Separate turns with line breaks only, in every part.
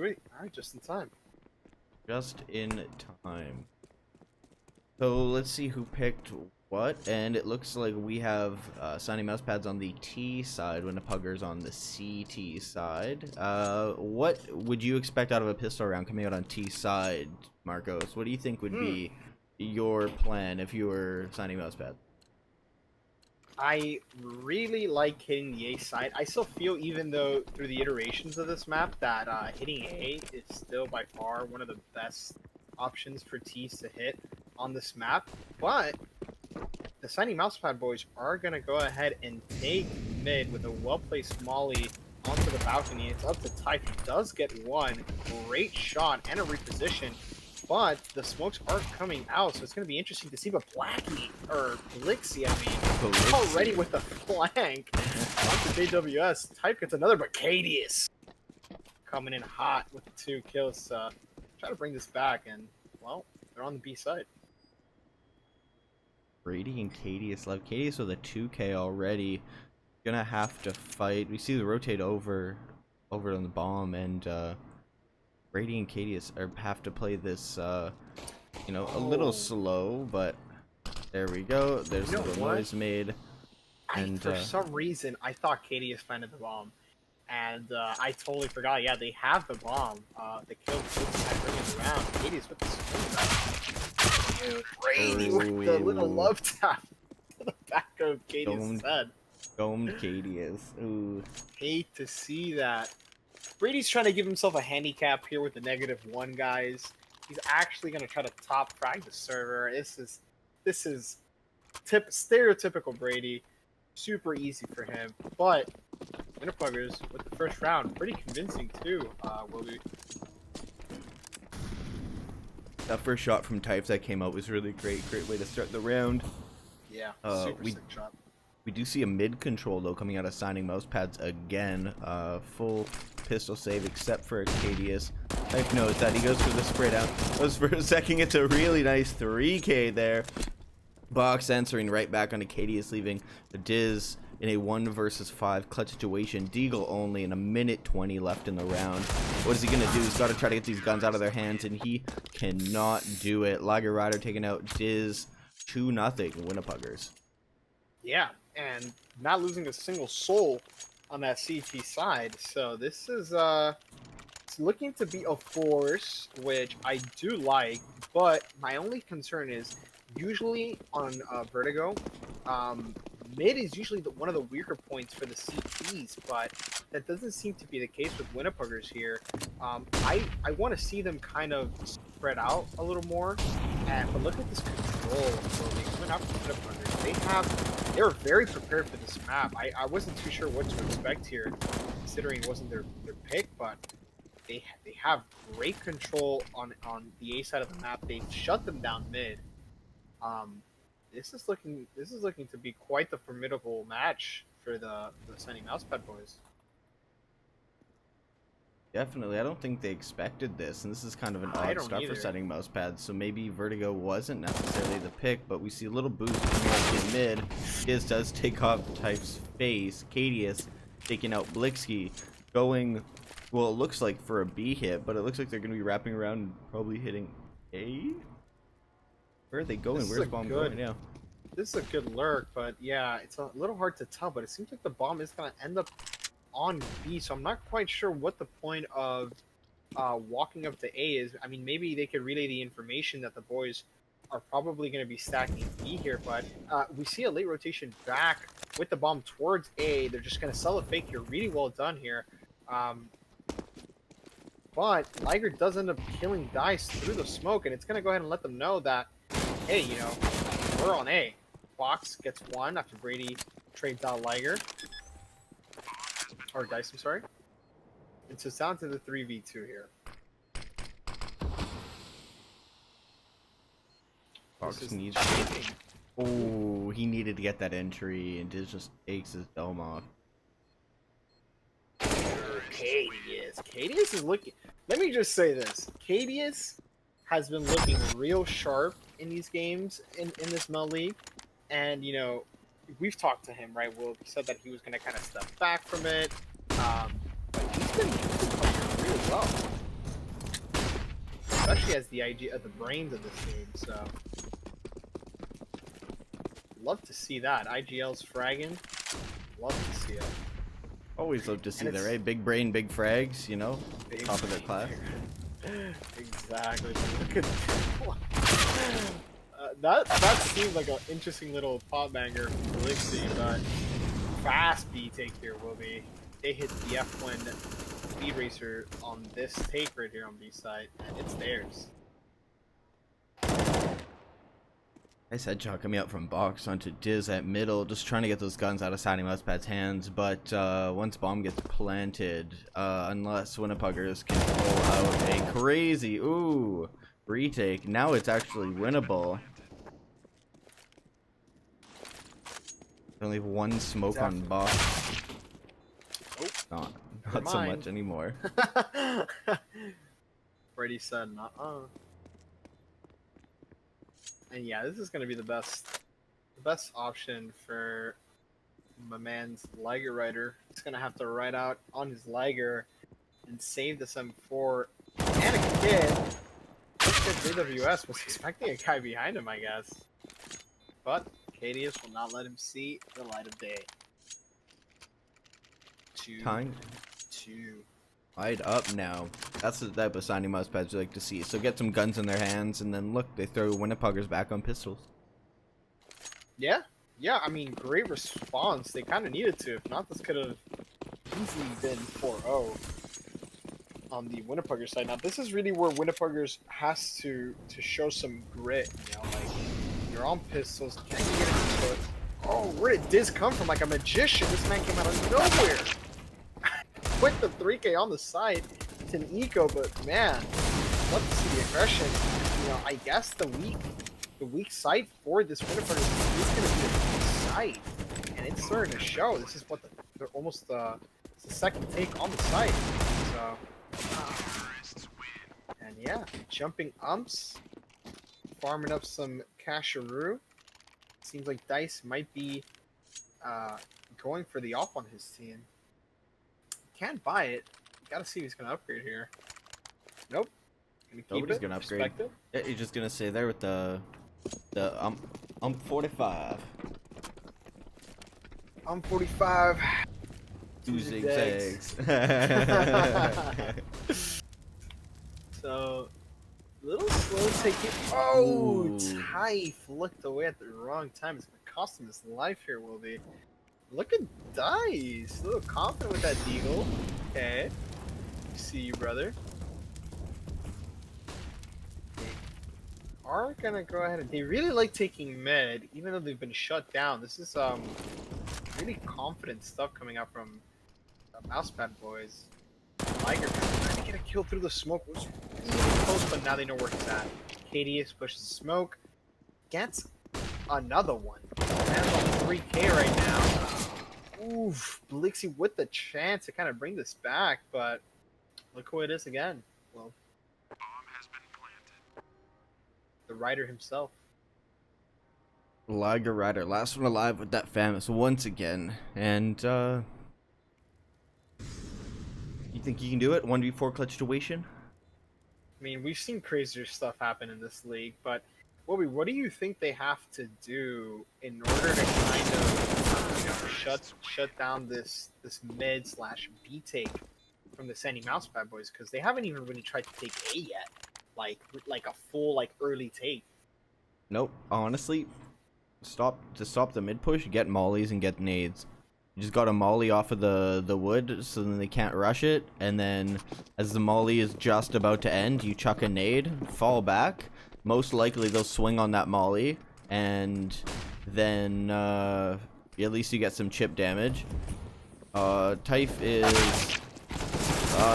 sweet. All right, just in time.
Just in time. So let's see who picked what, and it looks like we have Sunny Mousepads on the T side, Winnipuggers on the CT side. What would you expect out of a pistol round coming out on T side, Marcos? What do you think would be your plan if you were Sunny Mousepads?
I really like hitting the A side. I still feel, even though through the iterations of this map, that hitting A is still by far one of the best options for T's to hit on this map. But the Shiny Mousepad boys are going to go ahead and take mid with a well-placed molly onto the balcony. It's up to Type. He does get one great shot and a reposition, but the smokes aren't coming out, so it's going to be interesting to see. But Blackie, or Blixie, already with the flank onto JWS. Type gets another, but Cadius coming in hot with the 2 kills. Try to bring this back, and, well, they're on the B side.
Brady and Cadius left. Cadius with a 2K already. Gonna have to fight. We see the rotate over on the bomb, and Brady and Cadius have to play this, you know, a little slow, but there we go. There's a little noise made. And
for some reason, I thought Cadius planted the bomb, and I totally forgot. Yeah, they have the bomb. The kill had bring it around. Cadius with the swing. Brady with the little love tap to the back of Cadius' head.
Domed Cadius. Ooh.
Hate to see that. Brady's trying to give himself a handicap here with the -1, guys. He's actually going to try to top frag the server. This is stereotypical Brady. Super easy for him. But Winnipuggers with the first round, pretty convincing too, will be.
That first shot from Types that came out was really great. Great way to start the round.
Yeah, super sick shot.
We do see a mid control though coming out of Signing Mousepads again. Full pistol save except for Cadius. Type knows that. He goes for the spray down. Goes for a second. It's a really nice 3K there. Box answering right back onto Cadius, leaving the Diz in a 1 versus 5 clutch situation. Deagle only, in a minute 20 left in the round. What is he gonna do? He's got to try to get these guns out of their hands, and he cannot do it. Lager Rider taking out Diz 2-0 Winnipuggers.
Yeah, and not losing a single soul on that CT side. So this is it's looking to be a force, which I do like. But my only concern is, usually on Vertigo, mid is usually one of the weaker points for the CTs, but that doesn't seem to be the case with Winnipuggers here. I want to see them kind of spread out a little more, but look at this control. So they coming out from Winnipuggers. They were very prepared for this map. I wasn't too sure what to expect here, considering it wasn't their pick, but they have great control on the A side of the map. They shut them down mid. This is looking to be quite the formidable match for the Sunny Mousepad boys.
Definitely. I don't think they expected this, and this is kind of an odd start for Sunny Mousepads, so maybe Vertigo wasn't necessarily the pick, but we see a little boost coming out in mid. Giz does take off Type's face. Cadius taking out Blixie, going, well, it looks like for a B hit, but it looks like they're going to be wrapping around and probably hitting A? Where are they going? Where's bomb going? Yeah.
This is a good lurk, but yeah, it's a little hard to tell, but it seems like the bomb is going to end up on B, so I'm not quite sure what the point of walking up to A is. I mean, maybe they could relay the information that the boys are probably going to be stacking B here, but we see a late rotation back with the bomb towards A. They're just going to sell a fake here. Really well done here. But Liger does end up killing Dice through the smoke, and it's going to go ahead and let them know that, hey, you know, we're on A. Fox gets one after Brady trades out Liger. Or Dice, I'm sorry. And so it's down to the 3v2 here.
Fox needs... Oh, he needed to get that entry, and Diz just takes his dome off.
Cadius is looking... Let me just say this. Cadius has been looking real sharp in these games, in this MEL League. And, you know, we've talked to him, right? Will said that he was going to kind of step back from it. But he's been playing really well. actually has the idea of the brains of this team, so love to see that. IGL's fragging. Love to see it.
Always love to see
And
that,
it's
right? Big brain, big frags, you know?
big
Top of their class.
Exactly. Look at that seems like an interesting little pot banger for Blixie, but fast B take here will be. They hit the F1 speed racer on this take right here on B side, and it's theirs.
Nice headshot coming out from box onto Diz at middle, just trying to get those guns out of Signing Mousepad's hands, but once bomb gets planted, unless Winnipuggers can pull out a crazy, retake, now it's actually winnable. Only one smoke on box.
Oh,
not so much anymore.
Brady said, "Uh-uh." And yeah, this is gonna be the best option for my man's Liger Rider. He's gonna have to ride out on his Liger and save the 7-4. And a kid. JWS was expecting a guy behind him, I guess. But Cadius will not let him see the light of day.
Time
Two.
Light up now. That's the type of Signing Mousepads you like to see. So get some guns in their hands, and then look, they throw Winnipuggers back on pistols.
Yeah, I mean, great response. They kind of needed to. If not, this could have easily been 4-0 on the Winnipugger side. Now, this is really where Winnipuggers has to show some grit. You know, like, you're on pistols. Can you get into it? Oh, where did Diz come from? Like a magician. This man came out of nowhere. With the 3K on the side, it's an eco, but man, love to see the aggression. You know, I guess the weak side for this Winnipuggers is going to be the weak side, and it's starting to show. This is what they're almost it's the second take on the side. So, and yeah, jumping umps, farming up some casharoo. Seems like Dice might be going for the off on his team. Can't buy it. Gotta see who's gonna upgrade here. Nope.
Nobody's gonna upgrade. Yeah, he's just gonna stay there with the 45.
45.
Two zigzags.
So, little slow taking. Oh,
Ooh.
Taif looked away at the wrong time. It's gonna cost him his life here, will be. Look at Dice. A little confident with that deagle. Okay. See you, brother. They are gonna go ahead and they really like taking mid, even though they've been shut down. This is really confident stuff coming out from Mousepad boys. Liger trying to get a kill through the smoke. It was really close, but now they know where he's at. KDS pushes the smoke. Gets another one. Man's on 3K right now. Oof, Blixie with the chance to kind of bring this back, but look who it is again. Well, bomb has been planted. The rider himself.
Liger Rider, last one alive with that famous once again. And you think you can do it? 1v4 clutch situation?
I mean, we've seen crazier stuff happen in this league, but Wobby, what do you think they have to do in order to kind of, you know, shut down this mid / B take from the Sandy Mousepad boys? Because they haven't even really tried to take A yet, like a full early take.
Nope. Honestly, stop the mid push. Get mollies and get nades. You just got to molly off of the wood, so then they can't rush it. And then, as the molly is just about to end, you chuck a nade, fall back. Most likely they'll swing on that molly, and then at least you get some chip damage. Taif is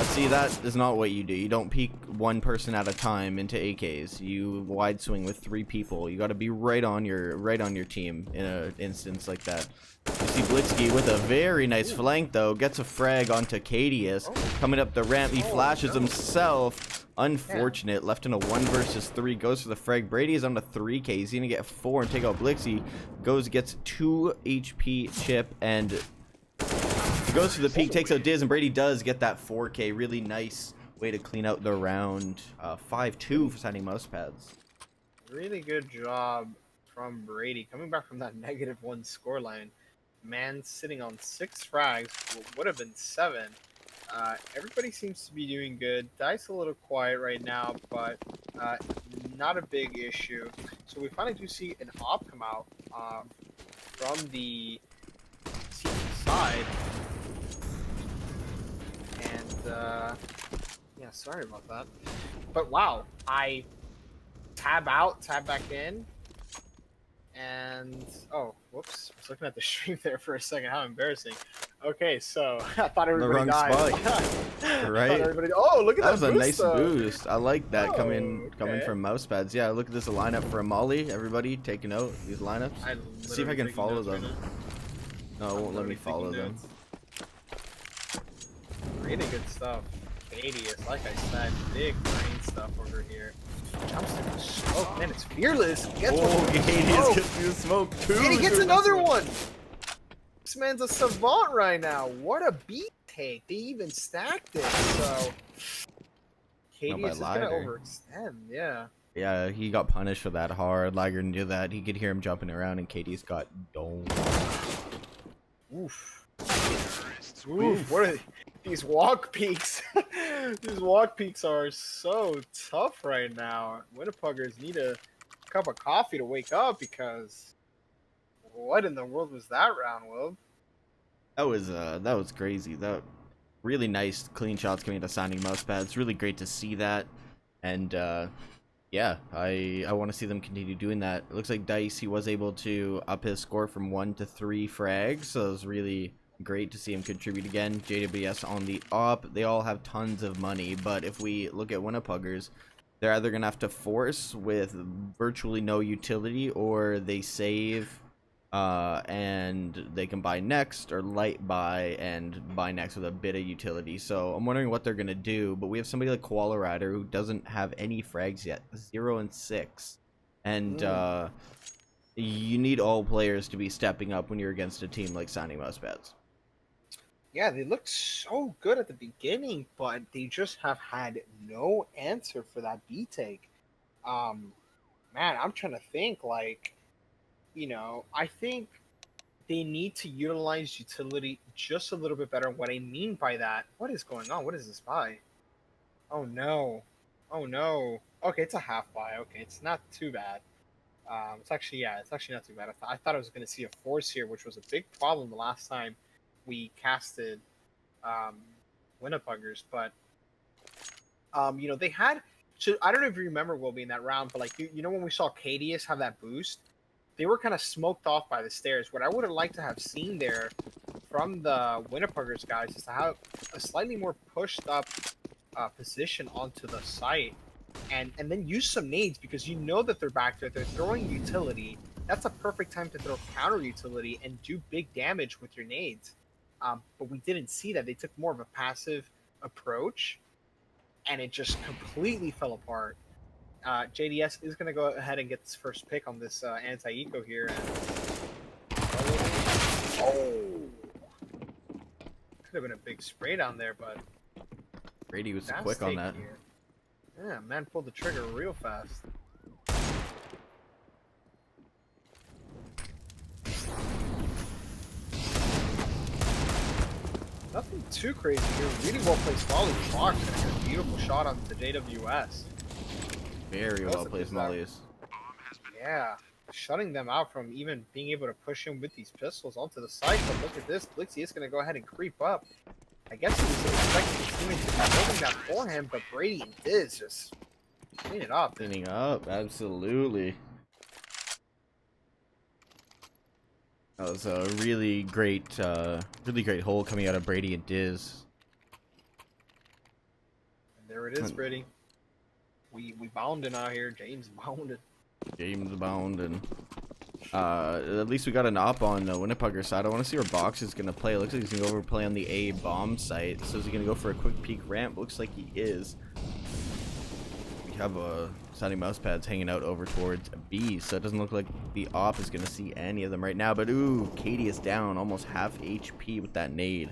see, that is not what you do. You don't peek one person at a time into AKs. You wide swing with 3 people. You got to be right on your team in an instance like that. You see Blitzky with a very nice flank though, gets a frag onto Cadius. Coming up the ramp, he flashes himself. Unfortunate, left in a 1 versus 3, goes for the frag. Brady is on the 3K. He's gonna get 4 and take out Blixie. Gets 2 HP chip and goes for the peak, takes out Diz, and Brady does get that 4K. Really nice way to clean out the round. 5-2 for signing Mousepads.
Really good job from Brady coming back from that -1 scoreline. Man sitting on 6 frags, would have been 7. Everybody seems to be doing good. Dice a little quiet right now, but not a big issue. So we finally do see an op come out from the CT side. And yeah, sorry about that. But wow, I tab out, tab back in, and oh, whoops! I was looking at the stream there for a second. How embarrassing. Okay, so I thought everybody
wrong
died.
spot. Right?
Oh, look at
That was a
boost,
nice
though.
boost. I like that
Oh,
coming
okay.
from Mousepads. Yeah, look at this lineup for a Molly. Everybody take a note. These lineups. See if I can follow them. No, it won't let me follow them.
Really good stuff. Radius, like I said, big brain stuff over here. Jumps in the smoke, man, it's fearless. Gets
Gadius gets through the smoke too.
And he gets another one. This man's a savant right now. What a beat take. They even stacked it. So Cadius is gonna overextend, yeah.
Yeah, he got punished for that hard. Liger didn't do that. He could hear him jumping around, and Cadius got domed.
Oof. Oof. What are these walk peaks? These walk peaks are so tough right now. Winnipuggers need a cup of coffee to wake up, because what in the world was that round, Will?
That was crazy. That really nice clean shots coming into signing Mousepads. It's really great to see that, and yeah, I want to see them continue doing that. It looks like Dice, he was able to up his score from 1 to 3 frags, so it was really great to see him contribute again. JWS on the op. They all have tons of money, but if we look at Winnipuggers, they're either gonna have to force with virtually no utility, or they save and they can buy next, or light buy and buy next with a bit of utility. So I'm wondering what they're gonna do, but we have somebody like Koala Rider who doesn't have any frags yet, 0 and 6, and you need all players to be stepping up when you're against a team like signing Mousepads.
Yeah, they looked so good at the beginning, but they just have had no answer for that B take. Man, I'm trying to think, like, I think they need to utilize utility just a little bit better. What I mean by that, what is going on? What is this buy? Oh no. Oh no. Okay, it's a half buy. Okay, it's not too bad. It's actually not too bad. I thought I was going to see a force here, which was a big problem the last time we casted Winnipuggers. But they had. So I don't know if you remember, Will, be in that round, but like when we saw Cadius have that boost, they were kind of smoked off by the stairs. What I would have liked to have seen there from the Winnipuggers guys is to have a slightly more pushed up position onto the site, and then use some nades, because you know that they're back there. They're throwing utility. That's a perfect time to throw counter utility and do big damage with your nades. But we didn't see that. They took more of a passive approach, and it just completely fell apart. JDS is going to go ahead and get this first pick on this anti-eco here. Oh! Could have been a big spray down there, but
Brady was quick on that.
Here. Yeah, man pulled the trigger real fast. Nothing too crazy here. Really well placed volley. Fox and a beautiful shot on the JWS.
Very well placed mollies.
Yeah, shutting them out from even being able to push him with these pistols onto the site. But look at this. Blixie is going to go ahead and creep up. I guess he was expecting his teammates to be holding that for him, but Brady and Diz just clean it up.
Cleaning up, absolutely. That was a really great hole coming out of Brady and Diz.
And there it is, Brady. We bounding out here. James bounded.
James bounding. At least we got an op on the Winnipugger side. I want to see where Box is going to play. It looks like he's going to go over play on the A bomb site. So is he going to go for a quick peek ramp? Looks like he is. We have a Sunny Mousepads hanging out over towards B, so it doesn't look like the op is going to see any of them right now. But ooh, Katie is down almost half HP with that nade.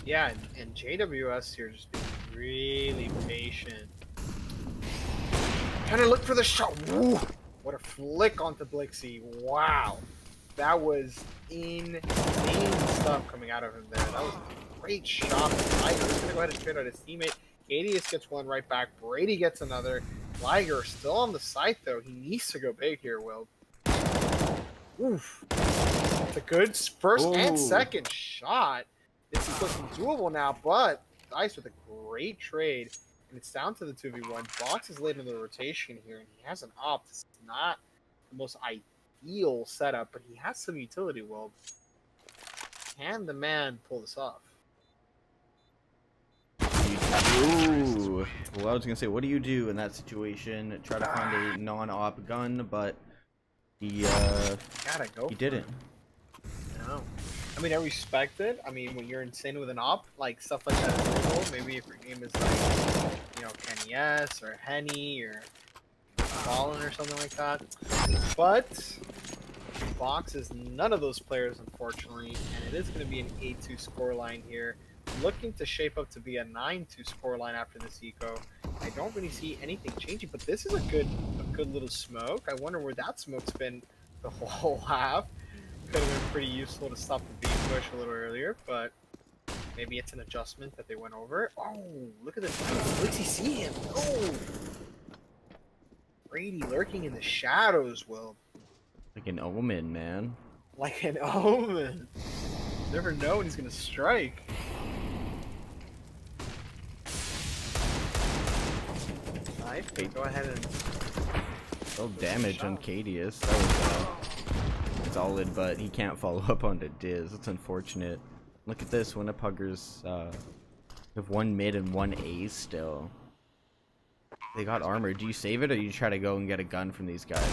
Yeah, and JWS here just being really patient. Trying to look for the shot. Woo! What a flick onto Blixie. Wow. That was insane stuff coming out of him there. That was a great shot. Liger is going to go ahead and trade out his teammate. Cadius gets one right back. Brady gets another. Liger still on the site, though. He needs to go big here, Will. Oof. It's a good first and second shot. This is looking doable now, but Dice with a great trade. And it's down to the 2v1. Box is late in the rotation here, and he has an op. This is not the most ideal setup, but he has some utility. Well, can the man pull this off?
Ooh. Well, I was gonna say, what do you do in that situation? Try to find a non-op gun, but he
Gotta go.
he didn't.
No. I mean, I respect it. I mean, when you're insane with an op, like stuff like that is legal. Maybe if your name is like, you know, Kenny S or Henny or Fallen or something like that. But Box is none of those players, unfortunately, and it is going to be an 8-2 scoreline here. Looking to shape up to be a 9-2 scoreline after this eco. I don't really see anything changing, but this is a good little smoke. I wonder where that smoke's been the whole half. Could have been pretty useful to stop the beam push a little earlier, but maybe it's an adjustment that they went over. Oh, look at this. Let's see him. Oh, Brady lurking in the shadows, Will.
Like an omen, man.
Like an omen. Never know when he's gonna strike. Nice. Go ahead and.
Oh, damage on Cadius. That was solid, but he can't follow up onto Diz. That's unfortunate. Look at this. Winnipuggers have one mid and one A still. They got armor. Do you save it, or do you try to go and get a gun from these guys?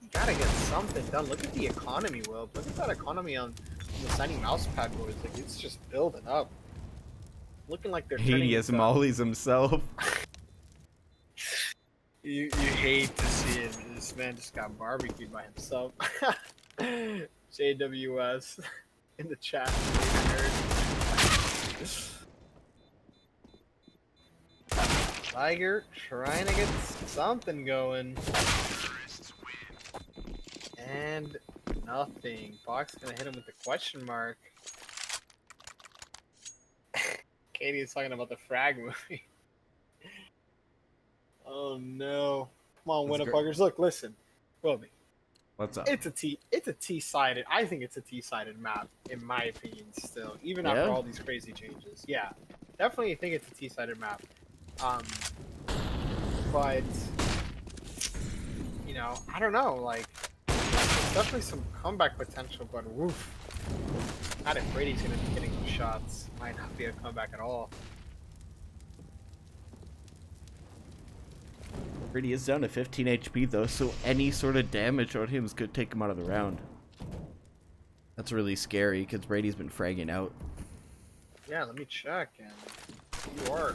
You gotta get something done. Look at the economy, Will. Look at that economy on the signing Mousepad boys. Like, it's just building up. Looking like they're turning.
He has mollies himself.
You hate to see it. This man just got barbecued by himself. JWS in the chat. Liger trying to get something going. And nothing. Box gonna hit him with the question mark. Katie is talking about the frag movie. Oh no. Come on, Winnipuggers. Look, listen. Wilby.
What's up?
It's a T-sided. I think it's a T-sided map, in my opinion, still. Even after all these crazy changes. Yeah. Definitely think it's a T-sided map. But you know, I don't know, like there's definitely some comeback potential, but woof. Not if Brady's gonna be getting some shots. Might not be a comeback at all.
Brady is down to 15 HP though, so any sort of damage on him could take him out of the round. That's really scary because Brady's been fragging out.
Yeah, let me check. And you are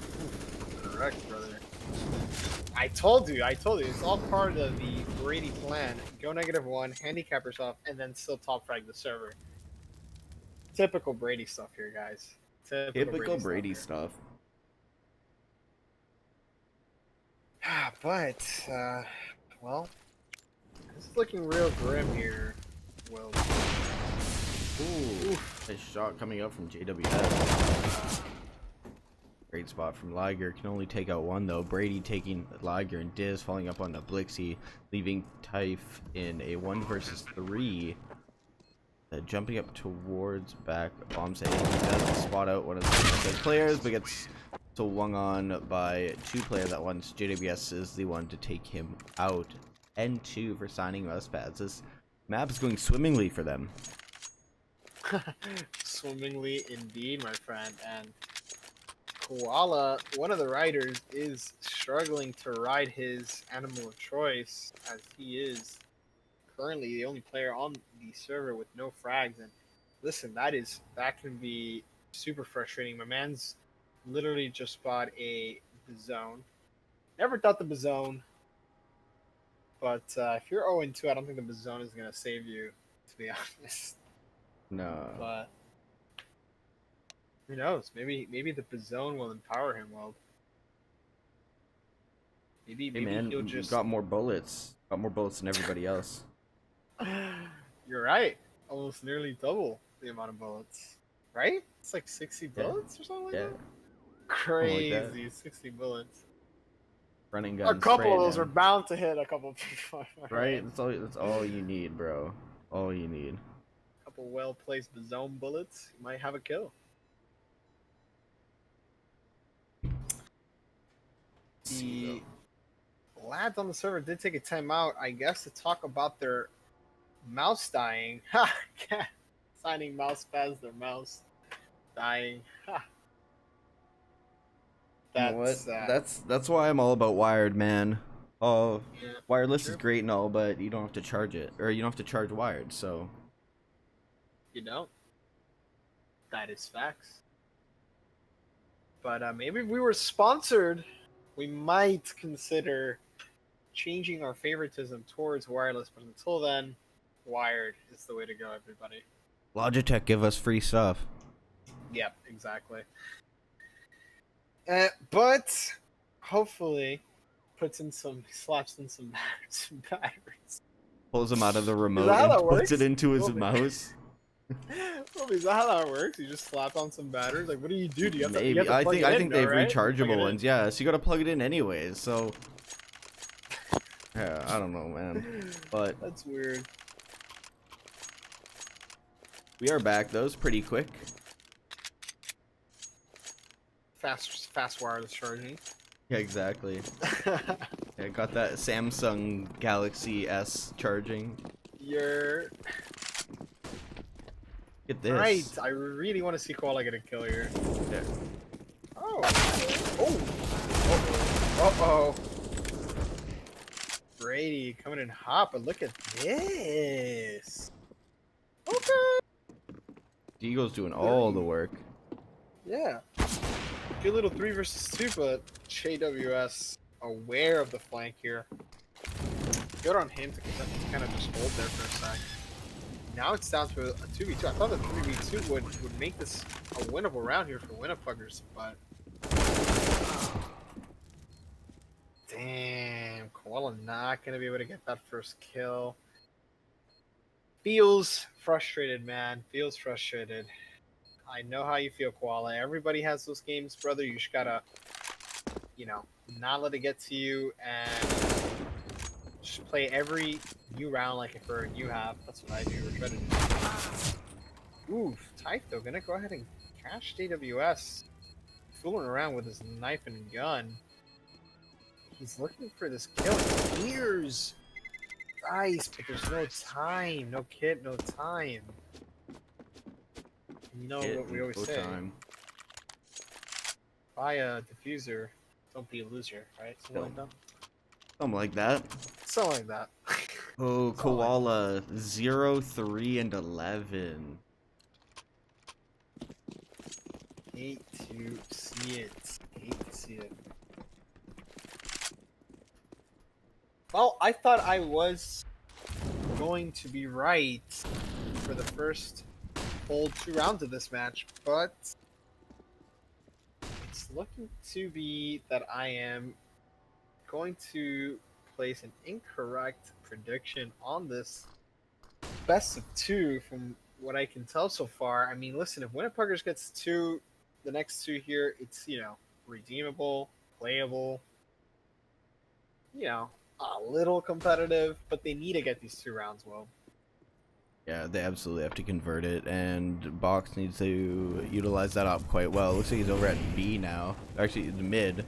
correct, brother. I told you, it's all part of the Brady plan. Go -1, handicap yourself, and then still top frag the server. Typical Brady stuff here, guys.
Typical Brady stuff.
But, well, this is looking real grim here, Will.
Ooh, nice shot coming up from JWS. Great spot from Liger. Can only take out one though. Brady taking Liger and Diz falling up on the Blixie, leaving Typh in a 1 versus 3. Jumping up towards back bombs. He does spot out one of the players, but gets swung on by 2 players at once. JWS is the one to take him out. N2 for signing Mousepads. This map is going swimmingly for them.
Swimmingly indeed, my friend. And Koala, one of the riders, is struggling to ride his animal of choice, as he is currently the only player on the server with no frags. And listen, that can be super frustrating. My man's literally just bought a Bazone. Never thought the Bazone, but if you're 0-2, I don't think the Bazone is gonna save you, to be honest.
No.
But Who knows? Maybe the Bazone will empower him well.
Hey
Maybe
man,
he'll
you
just.
got more bullets. Got more bullets than everybody else.
You're right. Almost nearly double the amount of bullets. Right? It's like 60
Yeah,
bullets or something like
yeah,
that.
something like that.
Crazy, 60 bullets.
Running
A
gun,
couple
spray
of
it
those are
down.
bound to hit a couple people,
Right?
right?
That's all you need, bro. All you need.
A couple well placed zone bullets, you might have a kill.
Let's see though.
The lads on the server did take a timeout, I guess, to talk about their mouse dying. Ha! Signing Mousepads, their mouse dying. Ha!
You know what?
That's
That's why I'm all about wired, man. Oh,
yeah,
wireless is
true.
great and all, but you don't have to charge it, or you don't have to charge wired. So
You know, that is facts. But maybe if we were sponsored, we might consider changing our favoritism towards wireless. But until then, wired is the way to go, everybody.
Logitech, give us free stuff.
Yep, exactly. But hopefully, slaps in some batteries.
Pulls him out of the
Is
remote
that how
and
that
puts
works?
it into his
Well,
mouse.
is that how that works? You just slap on some batteries? Like, what do? You have to, you
Maybe
have to plug it
I
in,
think
though,
they've
right? Plug
rechargeable
it in.
ones. Yeah, so you gotta plug it in anyways. So yeah, I don't know, man. But
That's weird.
we are back. That was pretty quick.
Fast wireless charging.
Yeah, exactly. Yeah, got that Samsung Galaxy S charging.
You're
Get this.
right. I really want to see Koala get a kill here.
Yeah.
Oh. Oh. Uh-oh. Brady coming in hot, but look at this. Okay.
Deagle's doing all the work.
Yeah. Good little 3 versus 2, but JWS aware of the flank here. Good on him to kind of just hold there for a sec. Now it's down to a 2v2. I thought the 3v2 would make this a winnable round here for Winnipuggers, but damn, Koala not gonna be able to get that first kill. Feels frustrated, man. Feels frustrated. I know how you feel, Koala. Everybody has those games, brother. You just gotta, not let it get to you and just play every new round like if we're a new half. That's what I do, or try to do. Oof, Typho gonna go ahead and catch JWS. Fooling around with his knife and gun. He's looking for this kill. Here's dice, but there's no time. No kit, no time. You know what we always say.
Time.
Buy a diffuser, don't be a loser, right? Something like that.
Something like that.
Something like that.
Oh, Koala 0, 3, and 11.
Hate to see it. Hate to see it. Well, I thought I was going to be right for the first whole 2 rounds of this match, but it's looking to be that I am going to place an incorrect prediction on this best of 2 from what I can tell so far. I mean, listen, if Winnipuggers gets the next 2 here, it's, redeemable, playable, a little competitive, but they need to get these 2 rounds well.
Yeah, they absolutely have to convert it, and Box needs to utilize that op quite well. Looks like he's over at B now. Actually, the mid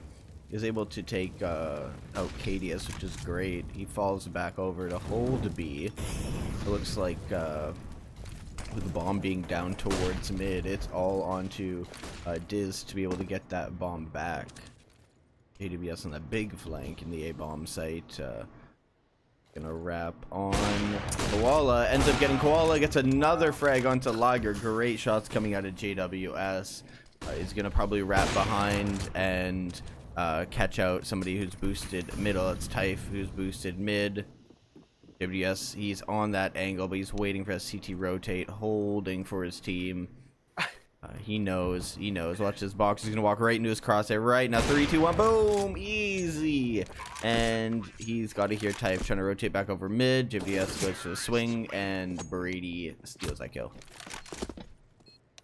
is able to take out KDS, which is great. He falls back over to hold B. It looks like with the bomb being down towards mid, it's all onto Diz to be able to get that bomb back. AWS on that big flank in the A-bomb site. Gonna wrap on Koala. Ends up getting Koala. Gets another frag onto Lager. Great shots coming out of JWS. He's gonna probably wrap behind and catch out somebody who's boosted middle. It's Typh who's boosted mid. JWS, he's on that angle, but he's waiting for a CT rotate, holding for his team. He knows. He knows. Watch this box. He's gonna walk right into his crosshair. Right now, 3, 2, 1, boom, easy. And he's got to hear type trying to rotate back over mid. JVS goes to the swing, and Brady steals that kill.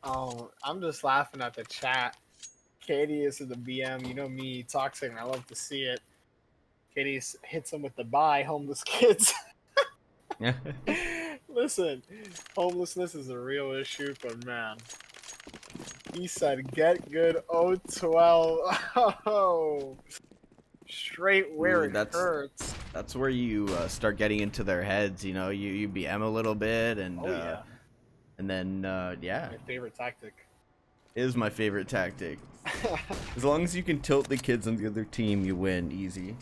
Oh, I'm just laughing at the chat. Katie is in the BM. You know me, toxic, and I love to see it. Katie hits him with the bye, homeless kids. Listen, homelessness is a real issue, but man. He said, get good 012. Oh, straight where it hurts.
That's where you start getting into their heads, you know. You BM a little bit, and
yeah.
And then yeah.
My favorite tactic.
Is my favorite tactic. As long as you can tilt the kids on the other team, you win easy.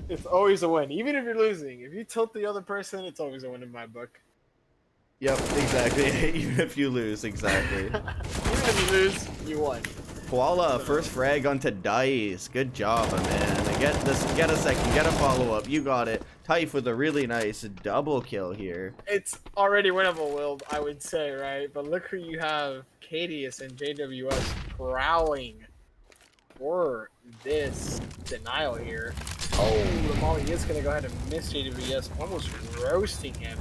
It's always a win, even if you're losing. If you tilt the other person, it's always a win in my book.
Yep, exactly. Even if you lose, exactly.
Even if you lose, you won.
Koala, first frag onto Dice. Good job, my man. Get a second, get a follow-up. You got it. Typh with a really nice double kill here.
It's already winnable, Will, I would say, right? But look who you have, Cadius and JWS prowling for this denial here. Oh, the Molly is going to go ahead and miss JWS, almost roasting him.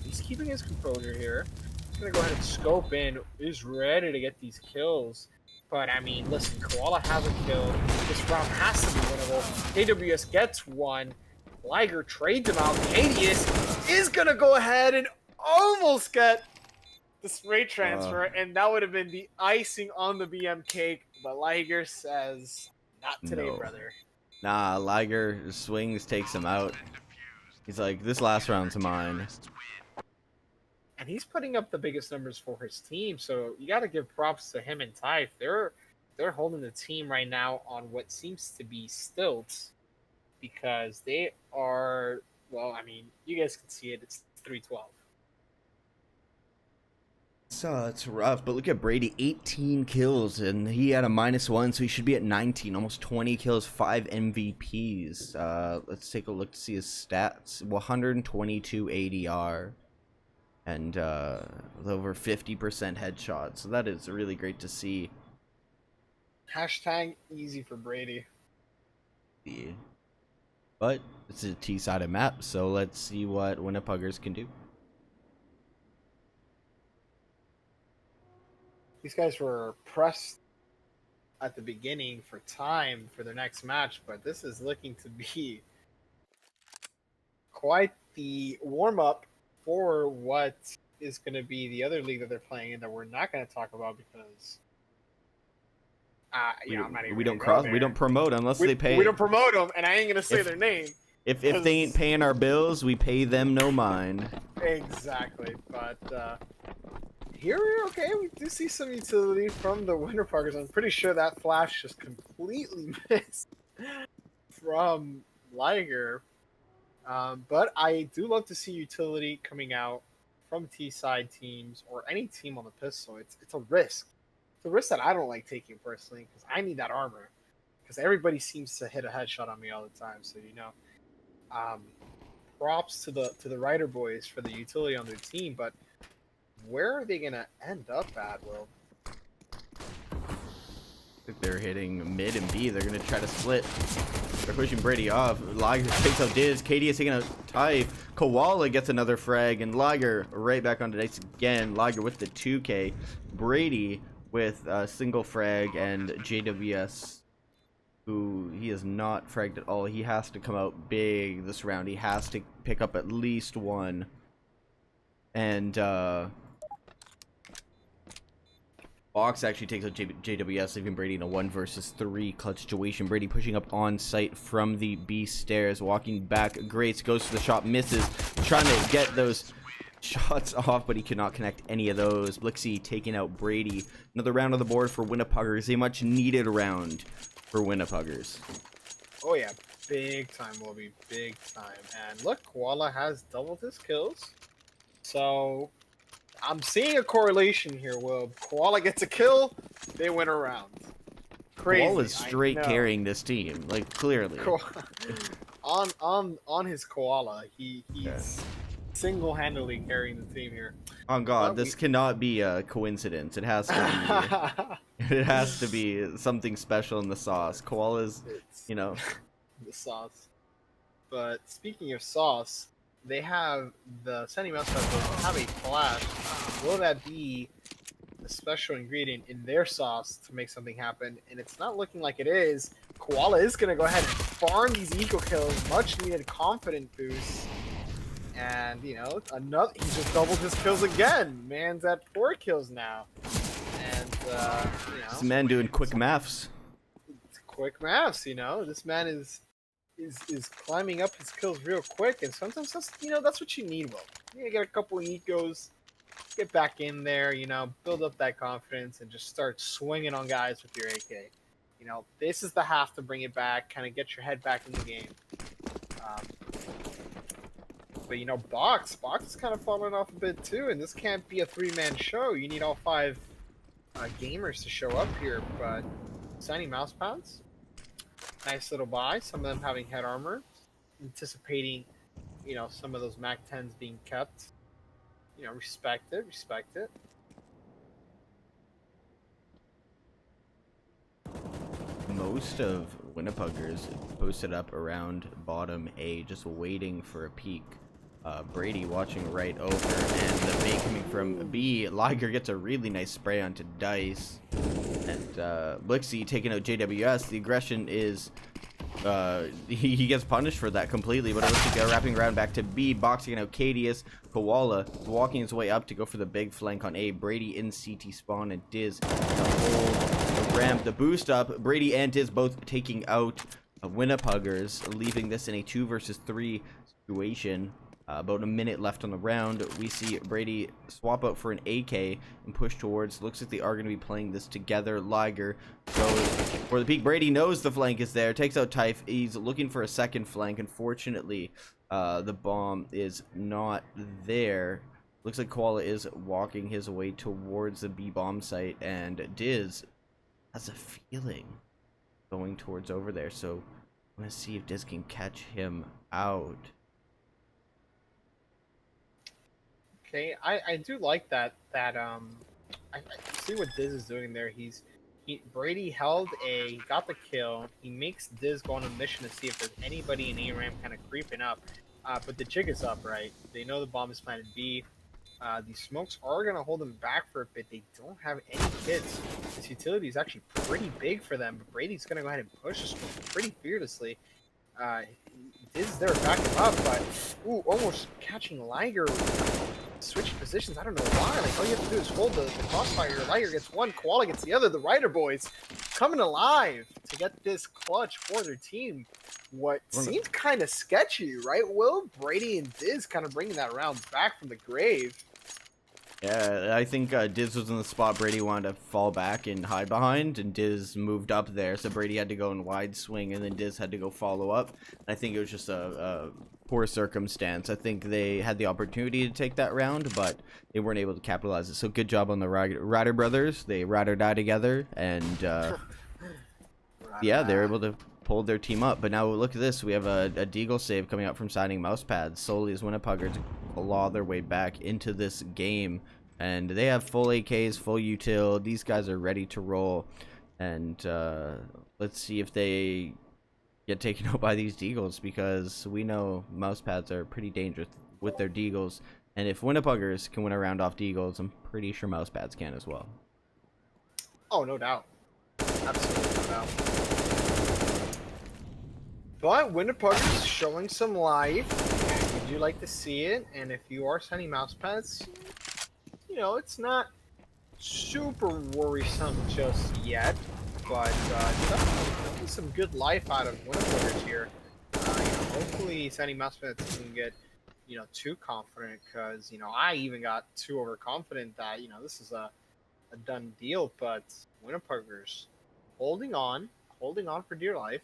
He's keeping his composure here. He's going to go ahead and scope in, is ready to get these kills. But, I mean, listen, Koala has a kill. This round has to be winnable. JWS gets one. Liger trades him out. Cadius is going to go ahead and almost get the spray transfer, and that would have been the icing on the BM cake. But Liger says, not today,
No.
brother.
Nah, Liger swings, takes him out. He's like, this last round's mine.
And he's putting up the biggest numbers for his team, so you got to give props to him and Typh. They're holding the team right now on what seems to be stilts, because they are, well, I mean, you guys can see it. It's 3-12.
So it's rough, but look at Brady, 18 kills, and he had a -1, so he should be at 19, almost 20 kills, 5 MVPs. Let's take a look to see his stats. 122 ADR, and over 50% headshot, so that is really great to see.
Hashtag easy for Brady.
Yeah. But it's a T-sided map, so let's see what Winnipuggers can do.
These guys were pressed at the beginning for time for their next match, but this is looking to be quite the warm-up for what is going to be the other league that they're playing in that we're not going to talk about because I'm not even
we don't promote unless they pay.
We don't promote them, and I ain't going to say their name.
If they ain't paying our bills, we pay them no mind.
Exactly, but here we're okay. We do see some utility from the Winnipuggers. I'm pretty sure that flash just completely missed from Liger. But I do love to see utility coming out from T-side teams or any team on the pistol. It's a risk. It's a risk that I don't like taking personally because I need that armor. Because everybody seems to hit a headshot on me all the time. So props to the Rider boys for the utility on their team, but where are they gonna end up at, Will?
I think they're hitting mid and B. They're gonna try to split. They're pushing Brady off. Liger takes out Diz. Katie is taking out Typh. Koala gets another frag, and Liger right back onto Dice again. Liger with the 2K. Brady with a single frag, and JWS, who he is not fragged at all. He has to come out big this round. He has to pick up at least one. And Box actually takes out JWS, leaving Brady in a 1 versus 3 clutch situation. Brady pushing up on site from the B stairs, walking back. Grace goes to the shot, misses, trying to get those shots off, but he could not connect any of those. Blixie taking out Brady. Another round on the board for Winnipuggers. A much needed round for Winnipuggers.
Oh yeah, big time, Wilby, big time. And look, Koala has doubled his kills. So I'm seeing a correlation here, Will. Koala gets a kill, they win a round. Crazy.
Koala's straight carrying this team, like clearly.
On his Koala, he's single-handedly carrying the team here.
On God,
But
this cannot be a coincidence. It has to be. It has to be something special in the sauce. Koala's,
it's
you know.
the sauce. But speaking of sauce, they have the Sunny Mousepads have a flash. Will that be the special ingredient in their sauce to make something happen? And it's not looking like it is. Koala is going to go ahead and farm these eco kills, much needed confident boost. And, you know, he just doubled his kills again. Man's at 4 kills now. And, you know.
This man doing quick maths.
Quick maths, you know. This man is climbing up his kills real quick. And sometimes that's, you know, that's what you need, Will. You get a couple of ecos, get back in there, you know, build up that confidence, and just start swinging on guys with your AK. You know, this is the half to bring it back, kind of get your head back in the game. But, you know, Box is kind of falling off a bit too, and this can't be a 3-man show. You need all 5 gamers to show up here, but Sunny Mousepads, nice little buy. Some of them having head armor, anticipating, you know, some of those Mac 10s being kept. You know, respect it, respect it.
Most of Winnipuggers posted up around bottom A, just waiting for a peek. Brady watching right over, and the bait coming from B. Liger gets a really nice spray onto Dice, and Blixie taking out JWS. The aggression is he gets punished for that completely, but it looks like wrapping around back to B. Boxing out Cadius. Koala walking his way up to go for the big flank on A. Brady in CT spawn, and Diz to hold the ramp, the boost up. Brady and Diz both taking out Winnipuggers, leaving this in a 2 versus 3 situation. About a minute left on the round. We see Brady swap out for an AK and push towards. Looks like they are going to be playing this together. Liger goes for the peak. Brady knows the flank is there. Takes out Typh. He's looking for a second flank. Unfortunately, the bomb is not there. Looks like Koala is walking his way towards the B bomb site, and Diz has a feeling going towards over there. So I'm going to see if Diz can catch him out.
Okay, I do like that I see what Diz is doing there. Brady held A, got the kill. He makes Diz go on a mission to see if there's anybody in A-Ram kind of creeping up. But the jig is up, right? They know the bomb is planted B. These smokes are going to hold them back for a bit. They don't have any kits. This utility is actually pretty big for them, but Brady's going to go ahead and push the smoke pretty fearlessly. Diz is there to back him up, but ooh, almost catching Liger. Switching positions, I don't know why. Like, all you have to do is hold the crossfire. Liger gets one, Koala gets the other. The Rider boys coming alive to get this clutch for their team. What seems kind of sketchy, right? Will Brady and Diz kind of bringing that round back from the grave.
Yeah, I think Diz was in the spot Brady wanted to fall back and hide behind, and Diz moved up there, so Brady had to go in wide swing, and then Diz had to go follow up. I think it was just a poor circumstance. I think they had the opportunity to take that round, but they weren't able to capitalize it. So good job on the Ryder brothers. They ride or die together, and yeah, they're able to pull their team up. But now look at this. We have a Deagle save coming out from signing Mousepads. Solely as Winnipuggers claw their way back into this game. And they have full AKs, full util. These guys are ready to roll. And let's see if they get taken out by these Deagles, because we know Mousepads are pretty dangerous with their Deagles. And if Winnipuggers can win a round off Deagles, I'm pretty sure Mousepads can as well.
Oh, no doubt. Absolutely no doubt. But Winnipuggers showing some life. We do like to see it. And if you are sending Mousepads, you know, it's not super worrisome just yet. But definitely some good life out of Winnipuggers here. You know, hopefully sending Mousepads doesn't get, you know, too confident, because, you know, I even got too overconfident that, you know, this is a done deal. But Winnipuggers holding on for dear life.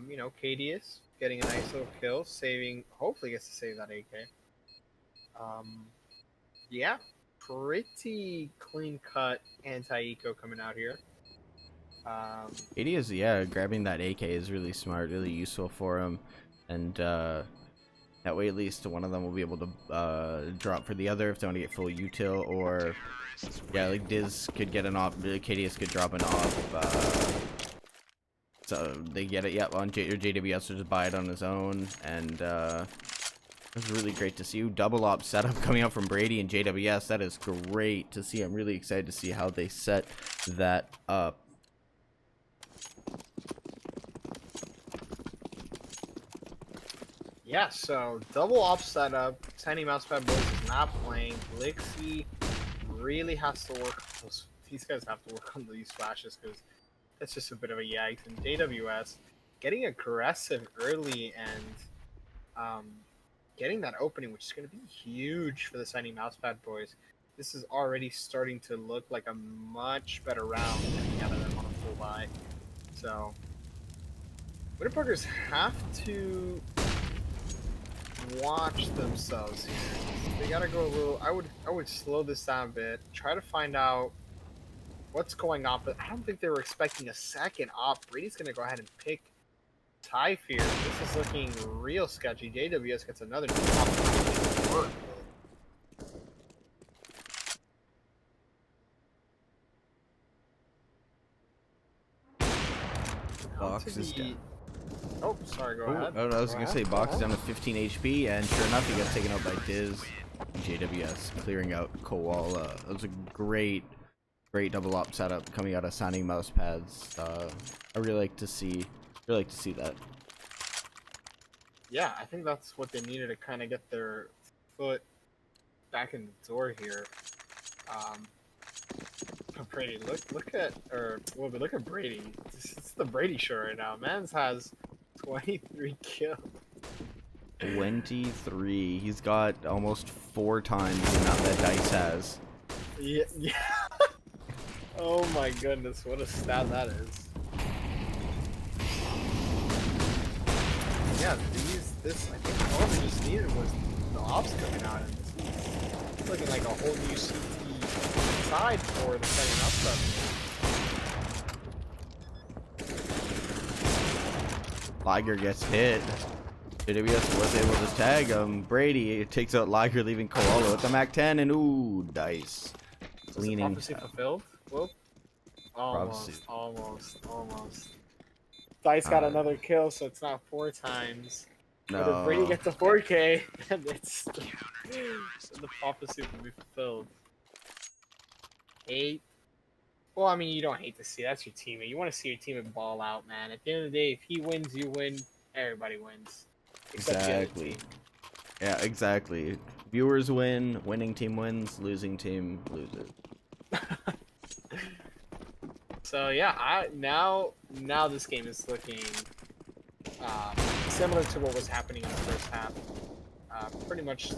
You know, Cadius getting a nice little kill, hopefully gets to save that AK. Yeah, pretty clean cut anti-eco coming out here.
Cadius, yeah, grabbing that AK is really smart, really useful for him. And That way, at least one of them will be able to drop for the other if they want to get full util, or yeah, like Diz could get an op, KDS could drop an op, so they get it. Yep, on JWS will just buy it on his own, and it's really great to see. Double op setup coming out from Brady and JWS. That is great to see. I'm really excited to see how they set that up.
Yeah, so double op setup. Tiny Mousepad Boys is not playing. Blixie really has to work on those. These guys have to work on these flashes because it's just a bit of a yikes. And JWS getting aggressive early and getting that opening, which is going to be huge for the Tiny Mousepad Boys. This is already starting to look like a much better round coming out of them on a full buy. So Winnipuggers have to watch themselves here. They gotta go a little. I would slow this down a bit. Try to find out what's going on. But I don't think they were expecting a second op. Brady's gonna go ahead and pick Typh here. This is looking real sketchy. JWS gets another op.
Box is down.
Oh, sorry, go ahead.
Oh, I was going to say Box is down to 15 HP, and sure enough, he gets taken out by Diz. JWS clearing out Koala. That was a great double op setup coming out of signing Mousepads. I really like to see that.
Yeah, I think that's what they needed to kind of get their foot back in the door here. Brady, look at Brady. It's the Brady show right now. Mans has 23 kills.
23. He's got almost 4 times the amount that Dice has.
Yeah. Oh my goodness, what a stat that is. Yeah, this I think all we just needed was the ops coming out, and this is looking like a whole new CT side for the setting up stuff.
Liger gets hit. JWS was able to tag him. Brady takes out Liger, leaving Koala with the Mac 10, and ooh, Dice. Leaning.
Prophecy fulfilled? Whoop.
Prophecy.
Almost. Dice got another kill, so it's not 4 times.
No.
But if Brady gets a 4K, then it's the prophecy will be fulfilled. 8. Well, I mean, you don't hate to see. That's your teammate. You want to see your teammate ball out, man. At the end of the day, if he wins, you win. Everybody wins.
Exactly. Yeah, exactly. Viewers win, winning team wins, losing team loses.
So yeah, now this game is looking similar to what was happening in the first half. Pretty much,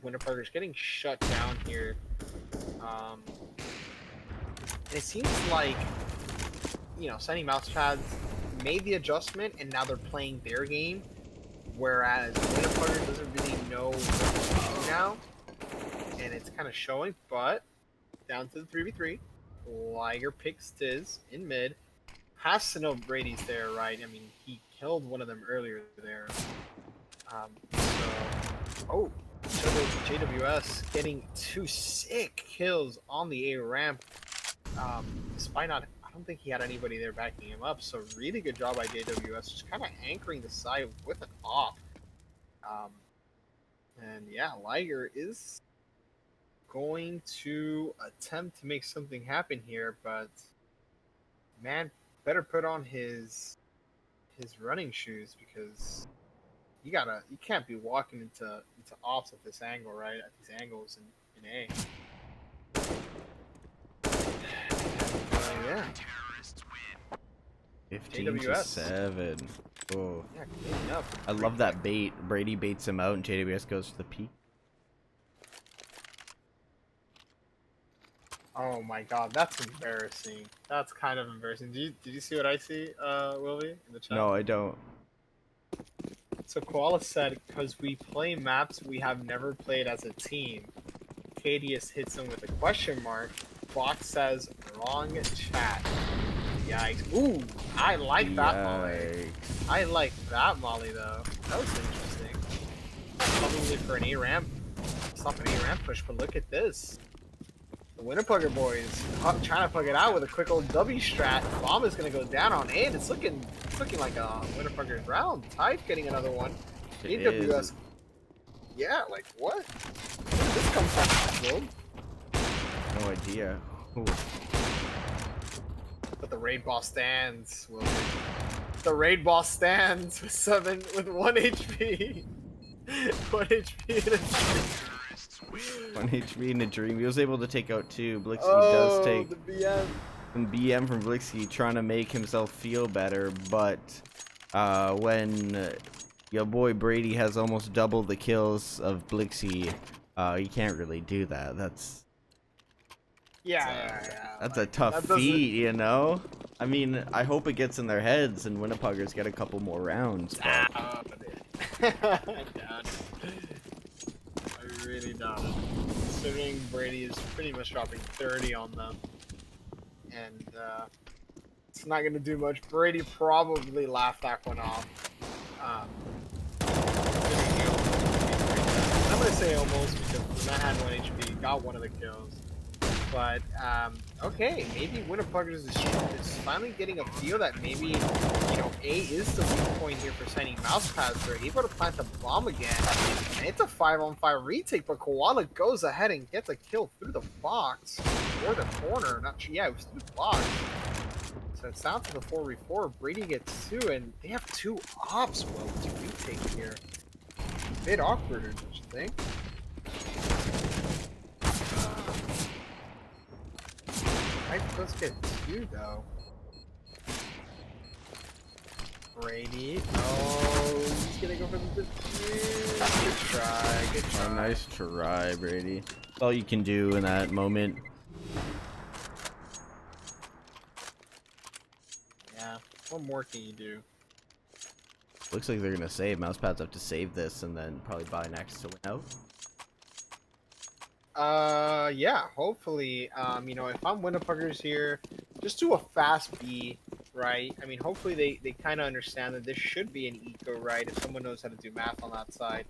Winnipuggers getting shut down here. And it seems like, you know, Sunny Mousepads made the adjustment and now they're playing their game, whereas Winnipuggers doesn't really know what to do now, and it's kind of showing. But down to the 3v3, Liger picks Diz in mid. Has to know Brady's there, right? I mean, he killed one of them earlier there. Oh, JWS getting 2 sick kills on the A ramp. Despite not, I don't think he had anybody there backing him up. So really good job by JWS, just kind of anchoring the side with an op. And yeah, Liger is going to attempt to make something happen here, but man, better put on his running shoes, because you can't be walking into ops at this angle, right? At these angles in A. Yeah.
15-7. Oh.
Yeah, cleaning up.
I love that bait. Brady baits him out and JWS goes for the peek.
Oh my god, that's embarrassing. That's kind of embarrassing. Did you see what I see, Wilby, in the chat?
No, I don't.
So Koala said, because we play maps we have never played as a team. Cadius hits him with a question mark. Fox says, wrong chat. Yikes. Ooh, I like that Molly. I like that Molly, though. That was interesting. Probably for an A ramp. Stop an A ramp push, but look at this. The Winnipugger boys trying to plug it out with a quick old W strat. Bomb is going to go down on A, and it's looking like a Winnipugger's round. Tide getting another one. AWS. Yeah, like what? Where did this come from, bro?
No idea. Ooh.
But the raid boss stands. Will the raid boss stands with 1 HP. 1 HP in a dream.
1 HP in a dream. He was able to take out 2. Blixky
Oh,
does take
the BM.
some BM from Blixky, trying to make himself feel better, but when your boy Brady has almost double the kills of Blixky, he can't really do that. That's
That's
a tough feat, you know? I mean, I hope it gets in their heads and Winnipuggers get a couple more rounds. But...
I really doubt it. Considering Brady is pretty much dropping 30 on them. And it's not going to do much. Brady probably laughed that one off. I'm going to say almost because Matt had 1 HP, got one of the kills. But, okay, maybe Winnipuggers is finally getting a feel that maybe, you know, A is the weak point here for signing Mousepads. They're able to plant the bomb again. And it's a 5-on-5 retake, but Koala goes ahead and gets a kill through the box. Or the corner. Yeah, it was through the box. So it's down to the 4v4. Brady gets 2, and they have 2 ops, well, to retake here. A bit awkward, don't you think? Let's get 2 though. Brady. Oh, he's gonna go for the 2. Good try. Good try.
Oh, nice try, Brady. That's all you can do in that moment.
Yeah. What more can you do?
Looks like they're gonna save. Mousepads have to save this and then probably buy next to win out.
Yeah, hopefully, you know, if I'm Winnipuggers here, just do a fast B, right? I mean, hopefully they kind of understand that this should be an eco, right? If someone knows how to do math on that side.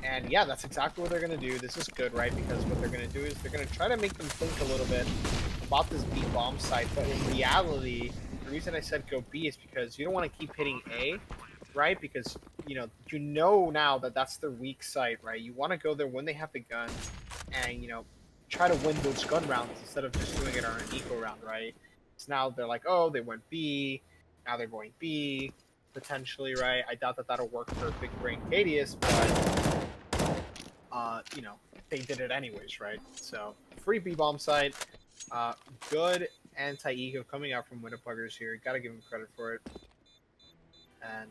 And yeah, that's exactly what they're going to do. This is good, right? Because what they're going to do is they're going to try to make them think a little bit about this B bomb site. But in reality, the reason I said go B is because you don't want to keep hitting A, right? Because you know now that that's their weak site, right? You want to go there when they have the guns, and you know, try to win those gun rounds instead of just doing it on an eco round, right? So now they're like, oh, they went B, now they're going B, potentially, right? I doubt that that'll work for Big Brain Cadius, but you know, they did it anyways, right? So free B bomb site, good anti-eco coming out from Winnipuggers here. Gotta give them credit for it. And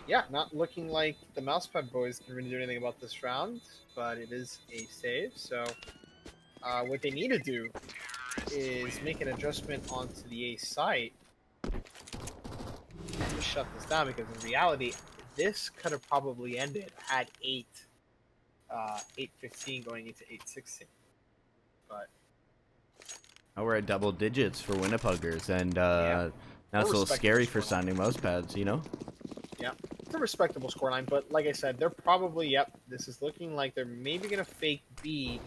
yeah, not looking like the Mousepad boys can really do anything about this round, but it is a save. So what they need to do is make an adjustment onto the A site and just shut this down, because in reality, this could have probably ended at 8-15 going into 8-16. But
now we're at double digits for Winnipuggers, and
yeah.
now it's a little scary for signing Mousepads, you know?
Yeah, it's a respectable scoreline, but like I said, they're probably, this is looking like they're maybe going to fake B,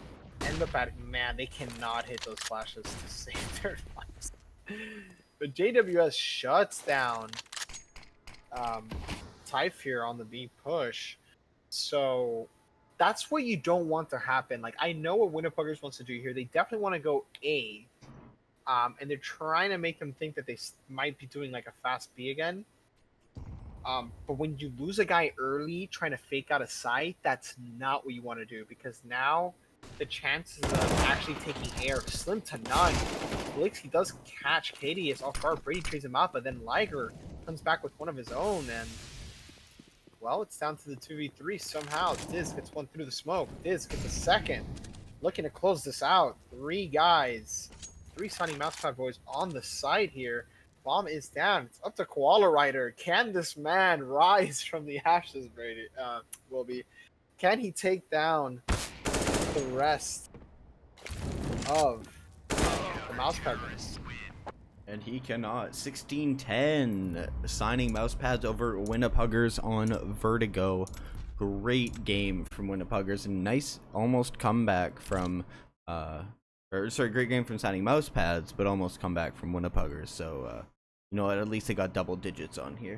end up at, man, they cannot hit those flashes to save their lives. But JWS shuts down Typh here on the B push, so that's what you don't want to happen. Like, I know what Winnipuggers wants to do here. They definitely want to go A, and they're trying to make them think that they might be doing like a fast B again. But when you lose a guy early trying to fake out a site, that's not what you want to do, because now the chances of actually taking A are slim to none. Blixky does catch Cadius off guard. Brady trades him out, but then Liger comes back with one of his own, and well, it's down to the 2v3 somehow. Diz gets one through the smoke. Diz gets a second. Looking to close this out. 3 guys. 3 Sunny Mousepad boys on the side here. Bomb is down. It's up to Koala Rider. Can this man rise from the ashes, Brady? Will be. Can he take down the rest of the Mousepad boys?
And he cannot. 16-10. Signing Mousepads over Winnipuggers on Vertigo. Great game from Winnipuggers. And nice almost comeback from great game from signing Mousepads, but almost comeback from Winnipuggers. So you know what, at least they got double digits on here.